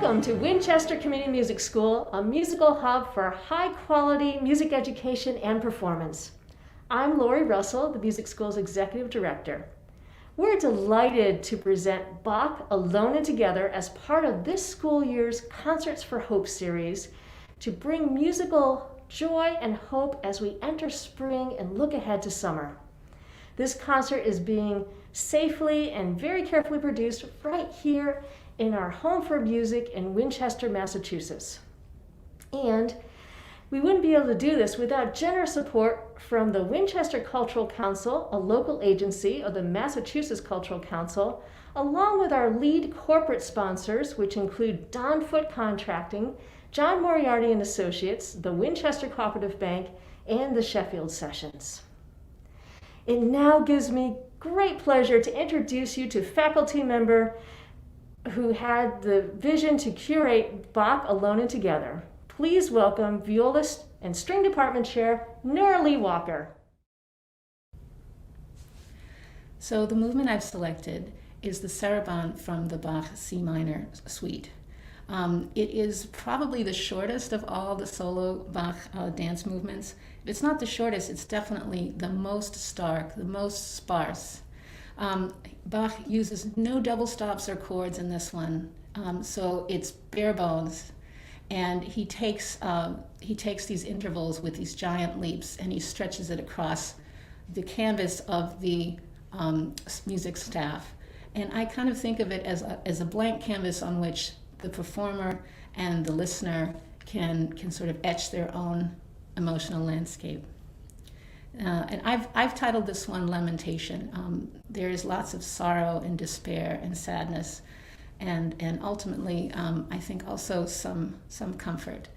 Welcome to Winchester Community Music School, a musical hub for high-quality music education and performance. I'm Lori Russell, the Music School's Executive Director. We're delighted to present Bach Alone and Together as part of this school year's Concerts for Hope series to bring musical joy and hope as we enter spring and look ahead to summer. This concert is being safely and very carefully produced right here in our home for music in Winchester, Massachusetts. And we wouldn't be able to do this without generous support from the Winchester Cultural Council, a local agency of the Massachusetts Cultural Council, along with our lead corporate sponsors, which include Don Foot Contracting, John Moriarty and Associates, the Winchester Cooperative Bank, and the Sheffield Sessions. It now gives me great pleasure to introduce you to faculty member who had the vision to curate Bach Alone and Together. Please welcome violist and string department chair, Nora Lee Walker. So the movement I've selected is the Sarabande from the Bach C minor suite. It is probably the shortest of all the solo Bach dance movements. If it's not the shortest, it's definitely the most stark, the most sparse. Bach uses no double stops or chords in this one, so it's bare bones. And he takes these intervals with these giant leaps, and he stretches it across the canvas of the music staff. And I kind of think of it as a blank canvas on which the performer and the listener can sort of etch their own emotional landscape. And I've titled this one Lamentation. There is lots of sorrow and despair and sadness, and ultimately, I think also some comfort.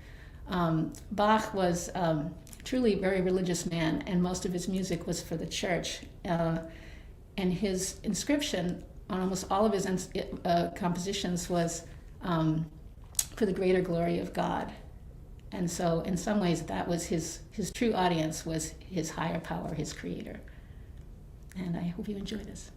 Bach was truly a very religious man, and most of his music was for the church. And his inscription on almost all of his compositions was for the greater glory of God. And so in some ways that was his true audience, was his higher power, his creator. And I hope you enjoy this.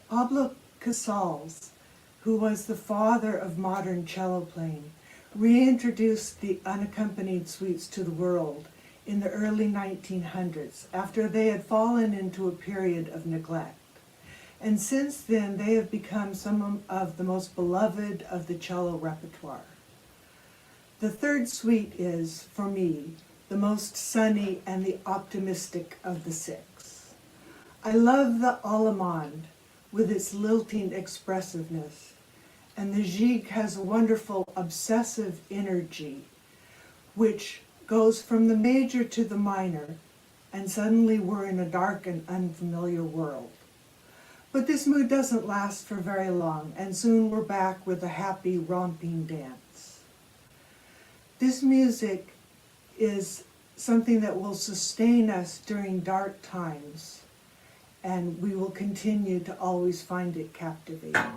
Pablo Casals, who was the father of modern cello playing, reintroduced the unaccompanied suites to the world in the early 1900s after they had fallen into a period of neglect. And since then, they have become some of the most beloved of the cello repertoire. The third suite is, for me, the most sunny and the optimistic of the six. I love the allemande with its lilting expressiveness, and the gigue has a wonderful obsessive energy, which goes from the major to the minor, and suddenly we're in a dark and unfamiliar world. But this mood doesn't last for very long, and soon we're back with a happy, romping dance. This music is something that will sustain us during dark times, and we will continue to always find it captivating.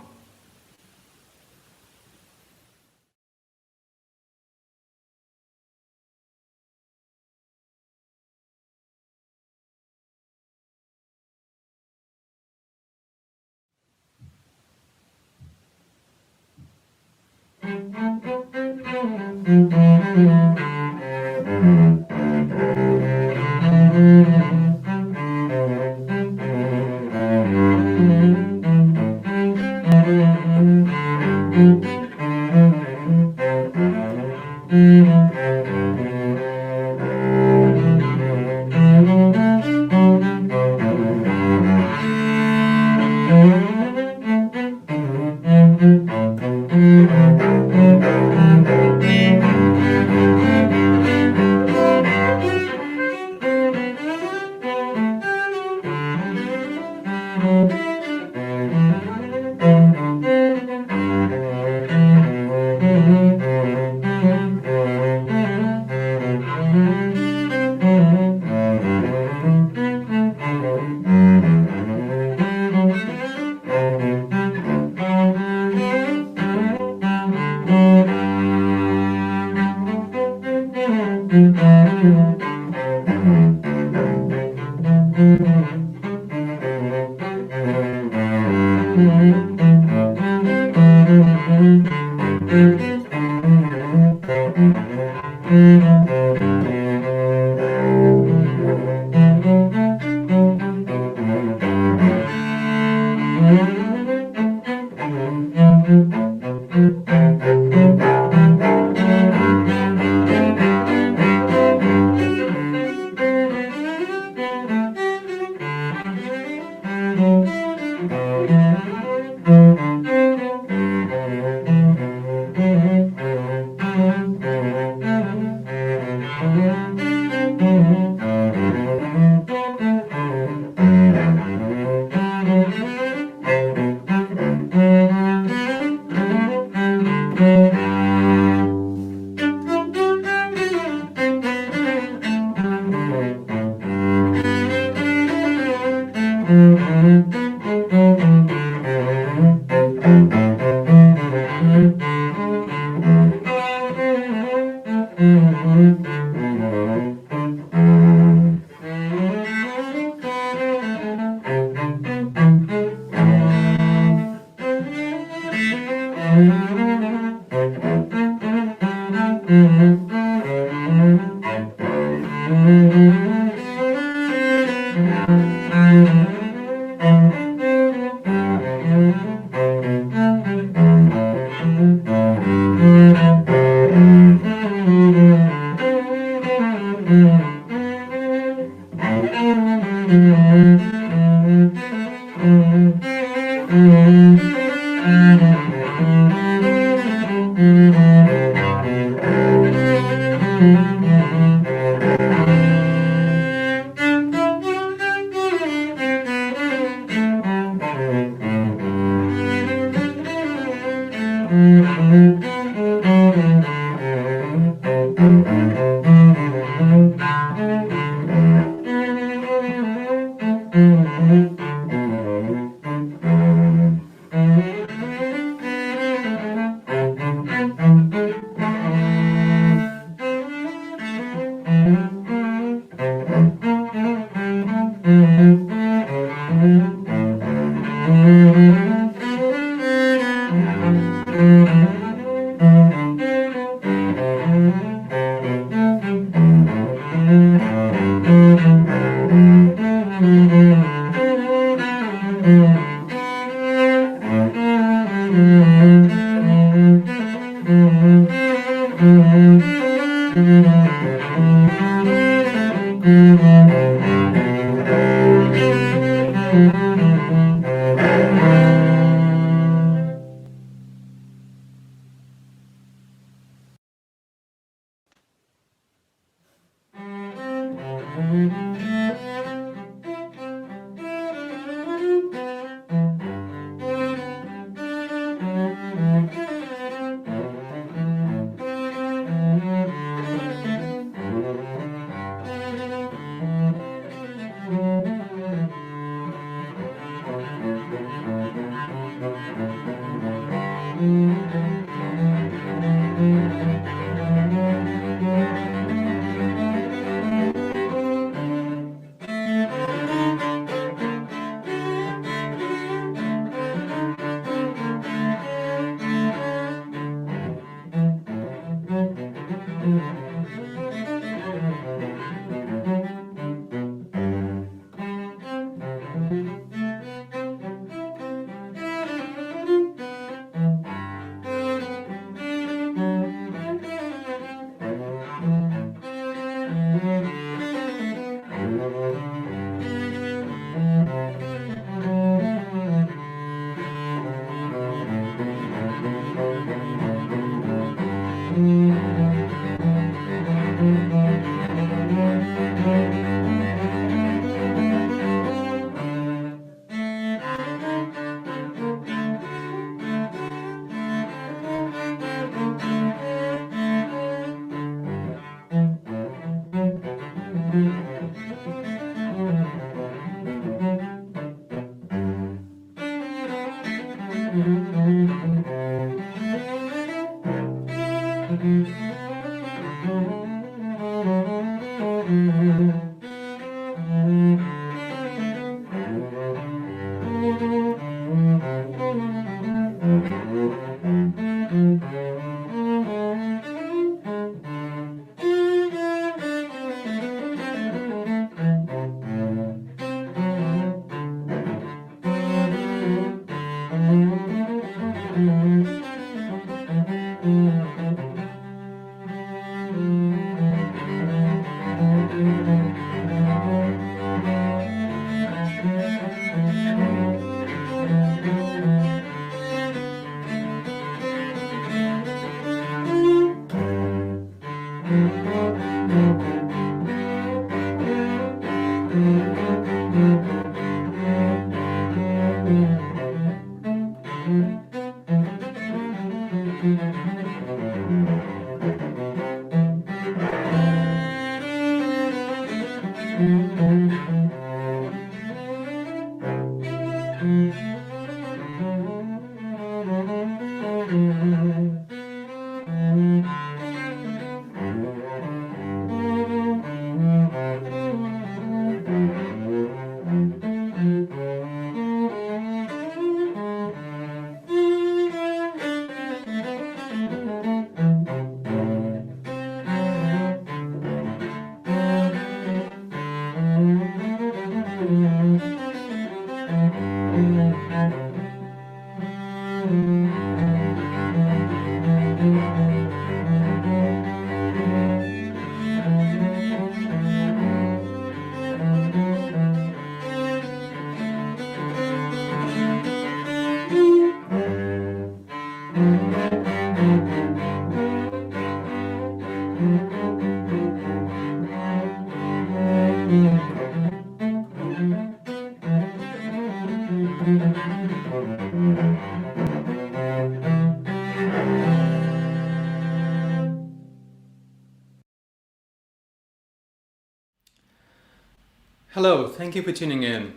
Hello, thank you for tuning in.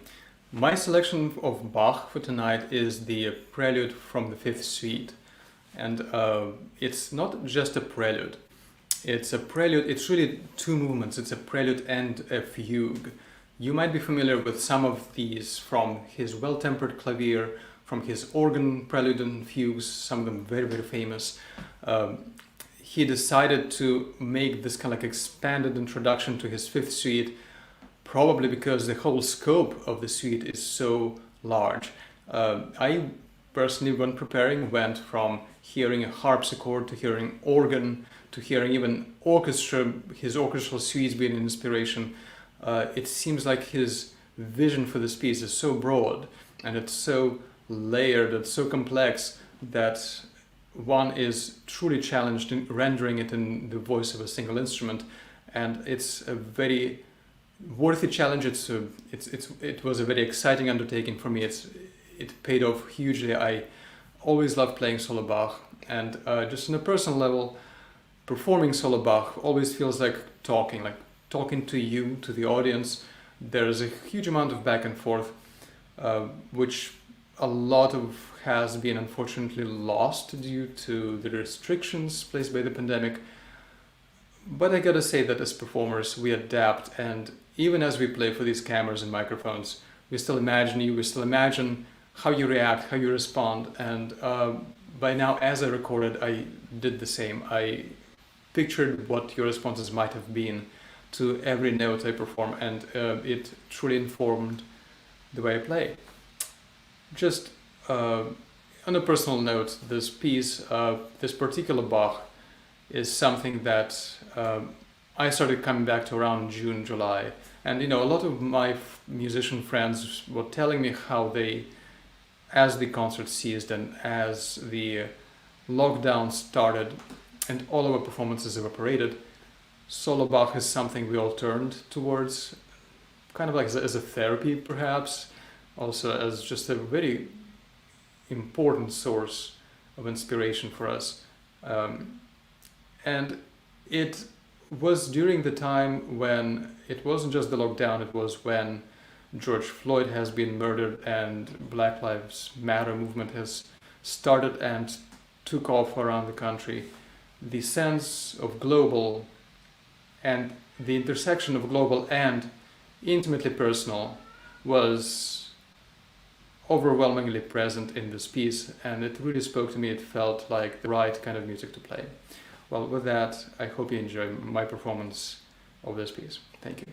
My selection of Bach for tonight is the Prelude from the Fifth Suite. And it's not just a prelude. It's a prelude, it's really two movements. It's a prelude and a fugue. You might be familiar with some of these from his well-tempered clavier, from his organ prelude and fugues, some of them very, very famous. He decided to make this kind of like expanded introduction to his Fifth Suite, probably because the whole scope of the suite is so large. I personally, when preparing, went from hearing a harpsichord to hearing organ to hearing even orchestra, his orchestral suites being an inspiration. It seems like his vision for this piece is so broad and it's so layered, it's so complex that one is truly challenged in rendering it in the voice of a single instrument, and it's a very worthy challenge. It was a very exciting undertaking for me. It paid off hugely. I always loved playing solo Bach, and just on a personal level, performing solo Bach always feels like talking to you, to the audience. There is a huge amount of back and forth, which a lot of has been unfortunately lost due to the restrictions placed by the pandemic. But I gotta say that as performers, we adapt, and even as we play for these cameras and microphones, we still imagine you, we still imagine how you react, how you respond. And by now, as I recorded, I did the same. I pictured what your responses might have been to every note I perform, and it truly informed the way I play. Just on a personal note, this piece, this particular Bach, is something that I started coming back to around June, July. And a lot of my musician friends were telling me how they, as the concert ceased and as the lockdown started and all our performances evaporated, solo Bach is something we all turned towards, kind of like as a therapy perhaps, also as just a very important source of inspiration for us. And it was during the time when it wasn't just the lockdown, it was when George Floyd has been murdered and Black Lives Matter movement has started and took off around the country. The sense of global and the intersection of global and intimately personal was overwhelmingly present in this piece, and it really spoke to me. It felt like the right kind of music to play. Well, with that, I hope you enjoy my performance of this piece. Thank you.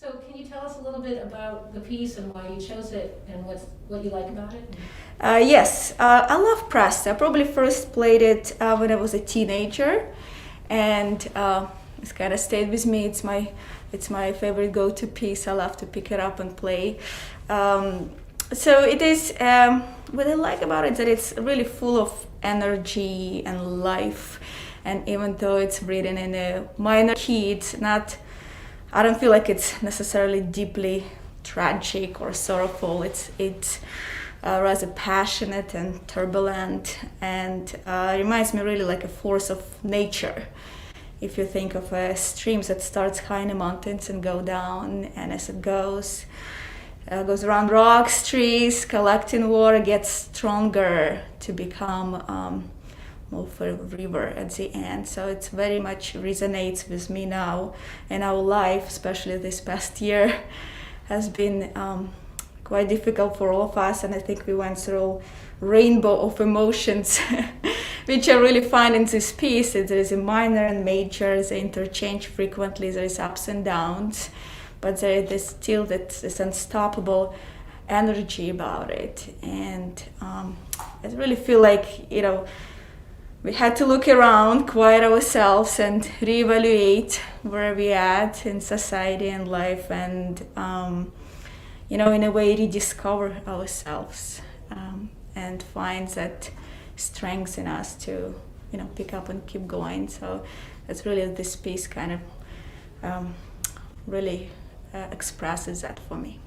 So can you tell us a little bit about the piece and why you chose it and what you like about it? Yes, I love Presta. I probably first played it when I was a teenager, and it's kind of stayed with me. It's my favorite go-to piece. I love to pick it up and play. So it is. What I like about it is that it's really full of energy and life, and even though it's written in a minor key, it's not. I don't feel like it's necessarily deeply tragic or sorrowful. It's rather passionate and turbulent, and reminds me really like a force of nature. If you think of a stream that starts high in the mountains and go down, and as it goes around rocks, trees, collecting water, gets stronger to become more of a river at the end. So it very much resonates with me now, and our life, especially this past year, has been quite difficult for all of us, and I think we went through a rainbow of emotions, which I really find in this piece. There is a minor and major, they interchange frequently, there is ups and downs, but there is still this unstoppable energy about it. And I really feel like, we had to look around, quiet ourselves, and reevaluate where we at in society and life, and in a way rediscover ourselves, and find that strength in us to pick up and keep going. So that's really this piece kind of really expresses that for me.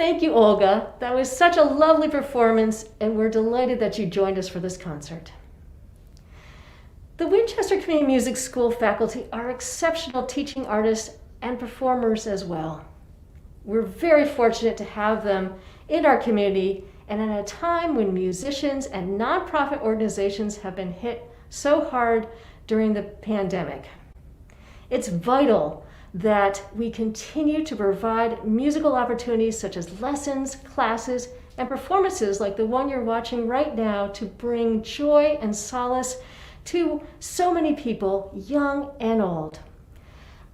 Thank you, Olga. That was such a lovely performance, and we're delighted that you joined us for this concert. The Winchester Community Music School faculty are exceptional teaching artists and performers as well. We're very fortunate to have them in our community, and at a time when musicians and nonprofit organizations have been hit so hard during the pandemic. It's vital that we continue to provide musical opportunities such as lessons, classes, and performances like the one you're watching right now to bring joy and solace to so many people, young and old.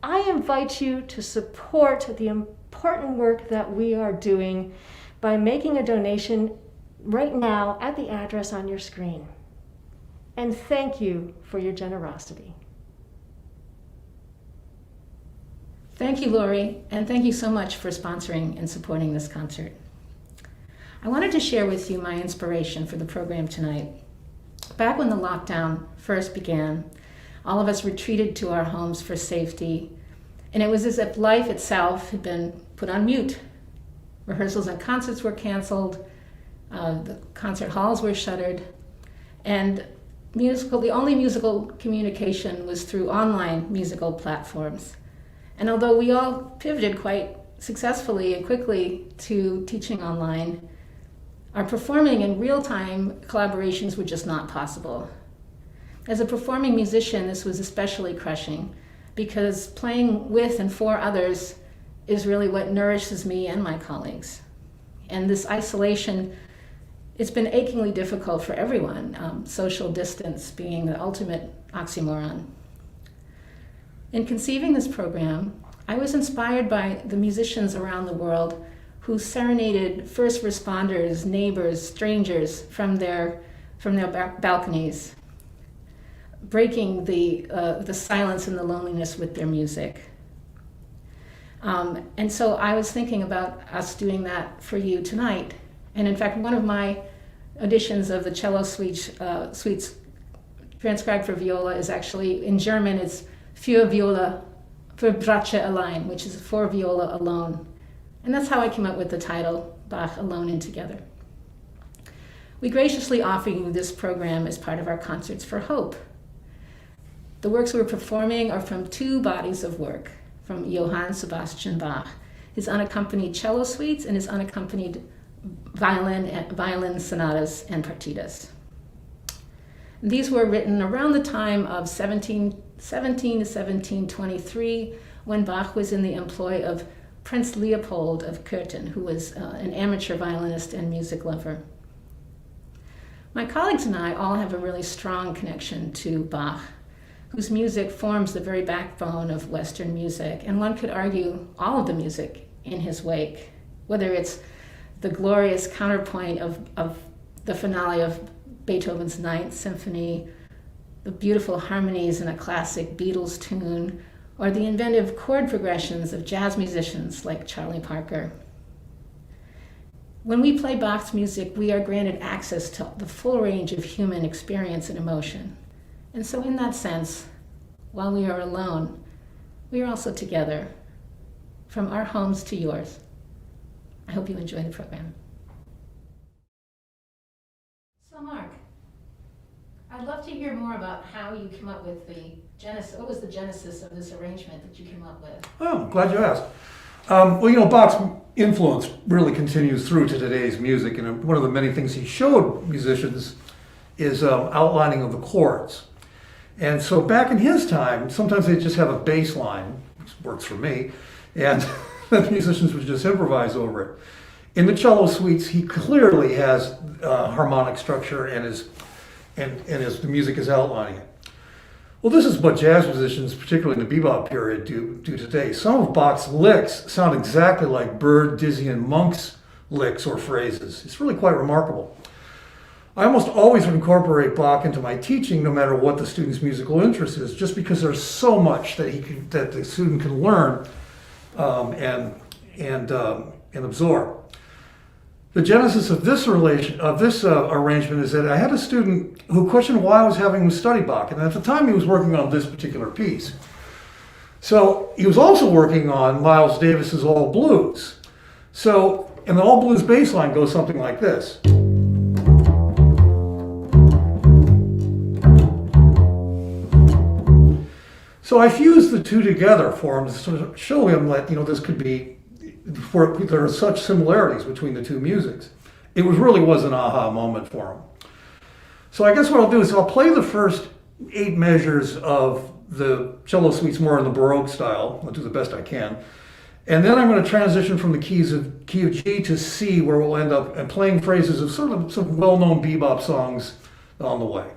I invite you to support the important work that we are doing by making a donation right now at the address on your screen. And thank you for your generosity. Thank you, Lori, and thank you so much for sponsoring and supporting this concert. I wanted to share with you my inspiration for the program tonight. Back when the lockdown first began, all of us retreated to our homes for safety, and it was as if life itself had been put on mute. Rehearsals and concerts were canceled, the concert halls were shuttered, and the only musical communication was through online musical platforms. And although we all pivoted quite successfully and quickly to teaching online, our performing in real-time collaborations were just not possible. As a performing musician, this was especially crushing because playing with and for others is really what nourishes me and my colleagues. And this isolation, it's been achingly difficult for everyone, social distance being the ultimate oxymoron. In conceiving this program, I was inspired by the musicians around the world who serenaded first responders, neighbors, strangers from their balconies, breaking the silence and the loneliness with their music. And so I was thinking about us doing that for you tonight. And in fact, one of my editions of the Cello Suites transcribed for viola is actually, in German, it's für Viola, für Bratsche allein, which is for viola alone. And that's how I came up with the title, Bach Alone and Together. We graciously offer you this program as part of our Concerts for Hope. The works we're performing are from two bodies of work, from Johann Sebastian Bach, his unaccompanied cello suites and his unaccompanied violin sonatas and partitas. These were written around the time of 1717 to 1723, when Bach was in the employ of Prince Leopold of Cöthen, who was an amateur violinist and music lover. My colleagues and I all have a really strong connection to Bach, whose music forms the very backbone of Western music, and one could argue all of the music in his wake, whether it's the glorious counterpoint of the finale of Beethoven's Ninth Symphony, the beautiful harmonies in a classic Beatles tune, or the inventive chord progressions of jazz musicians like Charlie Parker. When we play Bach's music, we are granted access to the full range of human experience and emotion. And so in that sense, while we are alone, we are also together, from our homes to yours. I hope you enjoy the program. So Mark, I'd love to hear more about how you came up with the genesis. What was the genesis of this arrangement that you came up with? Oh, glad you asked. Bach's influence really continues through to today's music, and one of the many things he showed musicians is outlining of the chords. And so back in his time, sometimes they'd just have a bass line, which works for me, and the musicians would just improvise over it. In the Cello Suites, he clearly has harmonic structure and the music is outlining it. Well, this is what jazz musicians, particularly in the bebop period, do today. Some of Bach's licks sound exactly like Bird, Dizzy, and Monk's licks or phrases. It's really quite remarkable. I almost always incorporate Bach into my teaching, no matter what the student's musical interest is, just because there's so much that the student can learn and absorb. The genesis of this arrangement is that I had a student who questioned why I was having him study Bach, and at the time he was working on this particular piece. So he was also working on Miles Davis's All Blues. So And the all blues bass line goes something like this. So I fused the two together for him to sort of show him that, this could be, there are such similarities between the two musics. It really was an aha moment for him. So I guess what I'll do is I'll play the first 8 measures of the cello suites more in the Baroque style. I'll do the best I can. And then I'm going to transition from the key of G to C, where we'll end up playing phrases of sort of some well-known bebop songs on the way.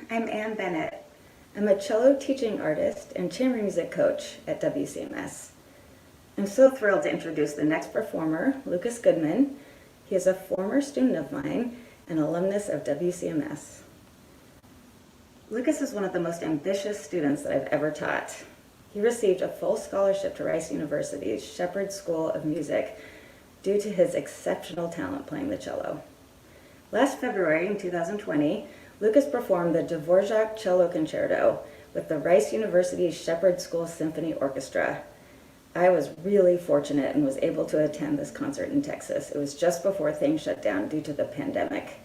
I'm Ann Bennett. I'm a cello teaching artist and chamber music coach at WCMS. I'm so thrilled to introduce the next performer, Lucas Goodman. He is a former student of mine and alumnus of WCMS. Lucas is one of the most ambitious students that I've ever taught. He received a full scholarship to Rice University's Shepherd School of Music due to his exceptional talent playing the cello. Last February in 2020, Lucas performed the Dvorak Cello Concerto with the Rice University's Shepherd School Symphony Orchestra. I was really fortunate and was able to attend this concert in Texas. It was just before things shut down due to the pandemic.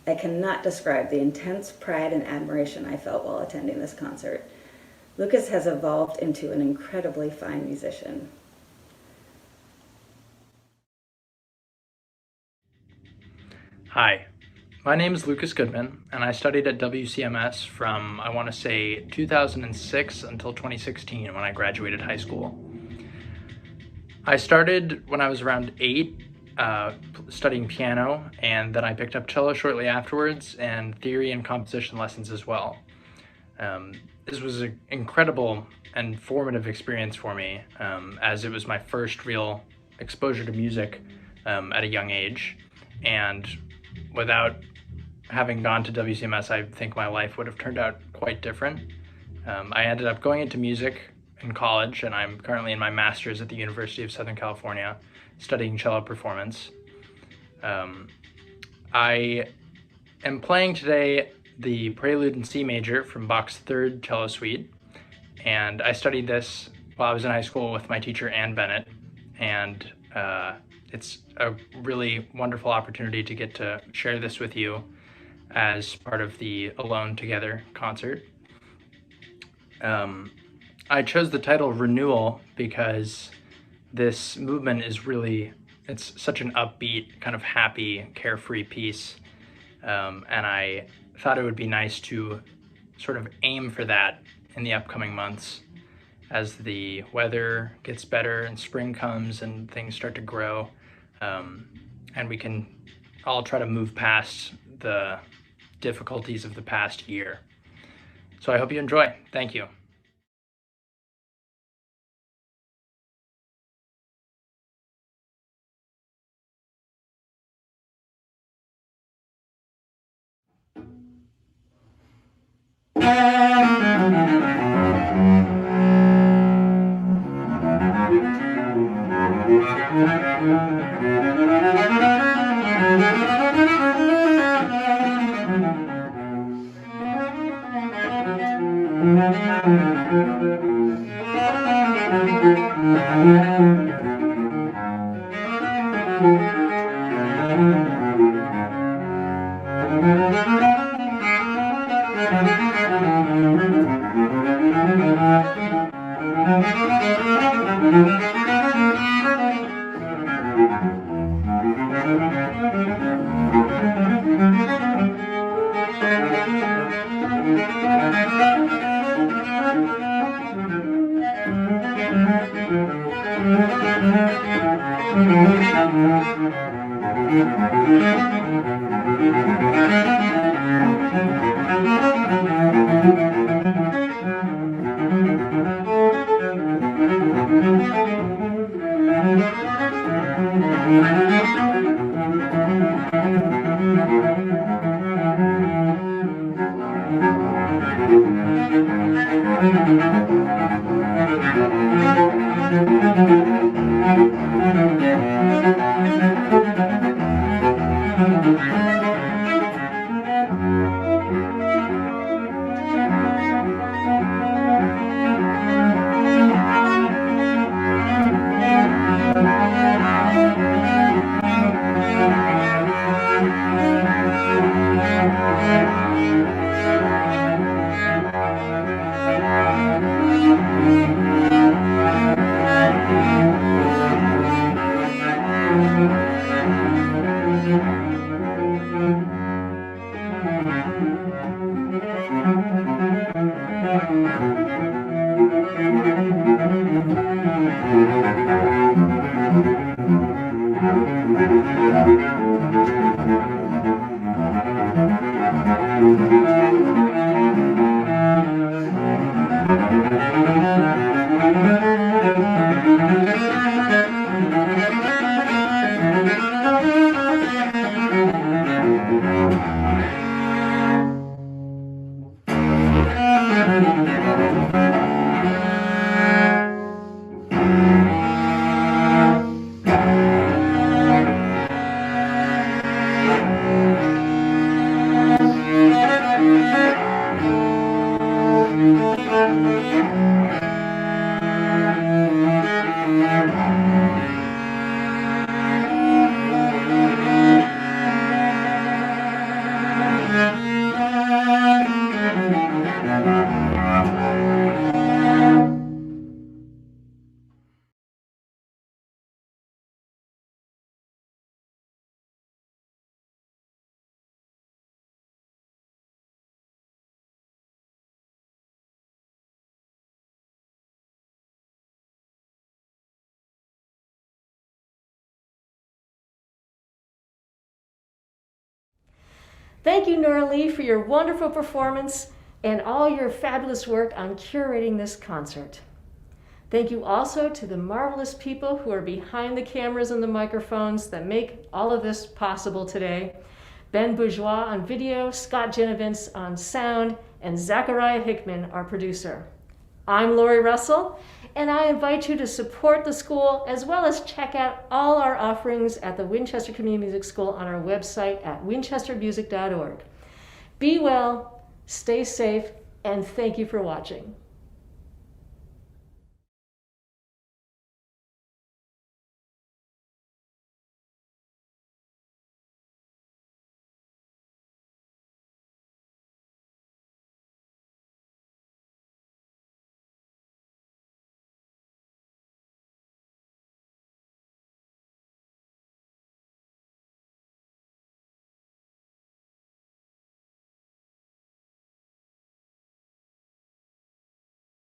I cannot describe the intense pride and admiration I felt while attending this concert. Lucas has evolved into an incredibly fine musician. Hi, my name is Lucas Goodman, and I studied at WCMS from, I want to say, 2006 until 2016 when I graduated high school. I started when I was around 8, studying piano, and then I picked up cello shortly afterwards, and theory and composition lessons as well. This was an incredible and formative experience for me, as it was my first real exposure to music at a young age, and without having gone to WCMS, I think my life would have turned out quite different. I ended up going into music in college, and I'm currently in my master's at the University of Southern California, studying cello performance. I am playing today the Prelude in C major from Bach's third cello suite, and I studied this while I was in high school with my teacher, Ann Bennett, and it's a really wonderful opportunity to get to share this with you as part of the Alone Together concert. I chose the title Renewal because this movement is really, it's such an upbeat, kind of happy, carefree piece, and I thought it would be nice to sort of aim for that in the upcoming months as the weather gets better and spring comes and things start to grow, and we can all try to move past the difficulties of the past year. So I hope you enjoy. Thank you. Thank you, Nora Lee, for your wonderful performance and all your fabulous work on curating this concert. Thank you also to the marvelous people who are behind the cameras and the microphones that make all of this possible today. Ben Bourgeois on video, Scott Genovins on sound, and Zachariah Hickman, our producer. I'm Lori Russell, and I invite you to support the school as well as check out all our offerings at the Winchester Community Music School on our website at winchestermusic.org. Be well, stay safe, and thank you for watching.